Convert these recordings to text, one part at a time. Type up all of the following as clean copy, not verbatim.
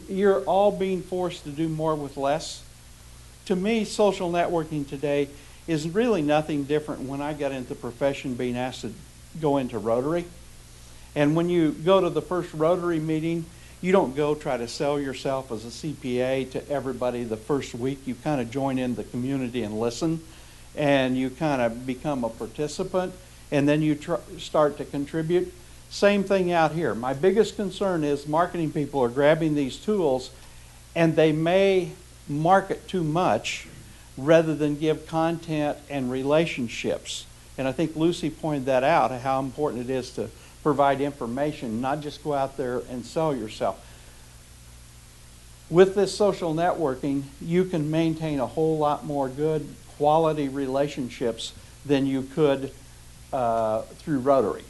You're all being forced to do more with less. To me, social networking today is really nothing different when I got into the profession being asked to go into Rotary. And when you go to the first Rotary meeting, you don't go try to sell yourself as a CPA to everybody the first week. You kind of join in the community and listen, and you kind of become a participant, and then you start to contribute. Same thing out here. My biggest concern is marketing people are grabbing these tools, and they may market too much rather than give content and relationships. And I think Lucy pointed that out, how important it is to provide information, not just go out there and sell yourself. With this social networking, you can maintain a whole lot more good quality relationships than you could through Rotary.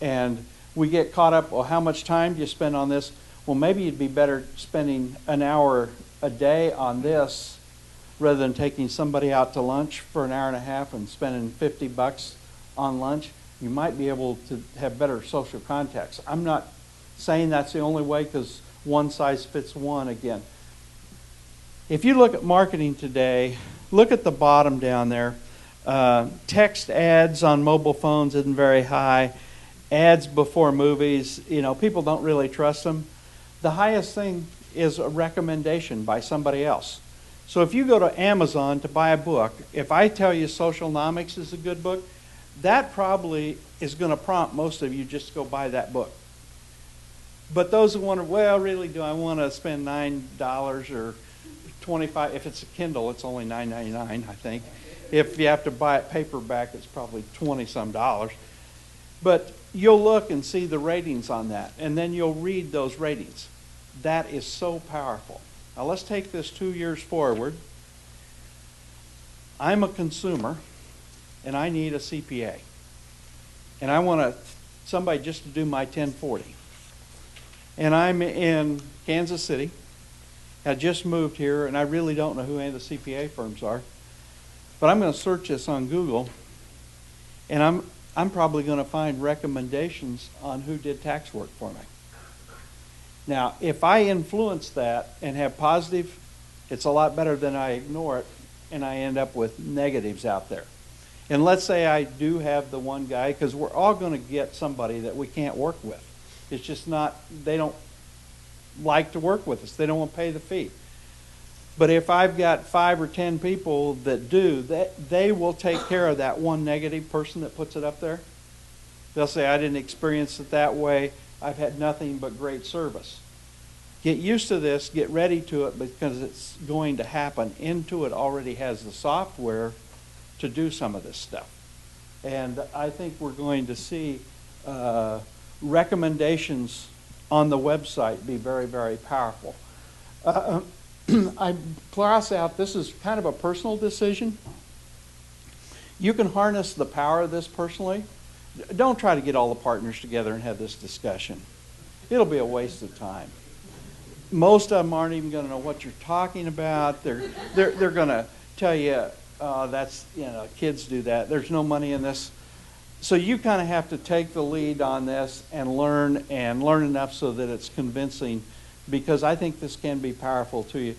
And we get caught up, well, how much time do you spend on this? Well, maybe you'd be better spending an hour a day on this rather than taking somebody out to lunch for an hour and a half and spending $50 on lunch. You might be able to have better social contacts. I'm not saying that's the only way, because one size fits one again. If you look at marketing today, look at the bottom down there. Text ads on mobile phones isn't very high. Ads before movies, people don't really trust them. The highest thing is a recommendation by somebody else. So if you go to Amazon to buy a book, if I tell you Socialnomics is a good book, that probably is going to prompt most of you just to go buy that book. But those who wonder, well, really, do I want to spend $9 or $25? If it's a Kindle, it's only $9.99, I think. If you have to buy it paperback, it's probably $20-some. But you'll look and see the ratings on that, and then you'll read those ratings. That is so powerful. Now let's take this 2 years forward. I'm a consumer, and I need a CPA. And I want somebody just to do my 1040. And I'm in Kansas City. I just moved here, and I really don't know who any of the CPA firms are. But I'm going to search this on Google, and I'm probably going to find recommendations on who did tax work for me. Now, if I influence that and have positive, it's a lot better than I ignore it, and I end up with negatives out there. And let's say I do have the one guy, because we're all going to get somebody that we can't work with. It's just not, they don't like to work with us. They don't want to pay the fee. But if I've got 5 or 10 people that do, they will take care of that one negative person that puts it up there. They'll say, I didn't experience it that way. I've had nothing but great service. Get used to this. Get ready to it, because it's going to happen. Intuit already has the software to do some of this stuff. And I think we're going to see recommendations on the website be very, very powerful. I cross out, this is kind of a personal decision. You can harness the power of this personally. Don't try to get all the partners together and have this discussion. It'll be a waste of time. Most of them aren't even going to know what you're talking about. They're going to tell you, that's, kids do that. There's no money in this. So you kind of have to take the lead on this and learn enough so that it's convincing, because I think this can be powerful to you.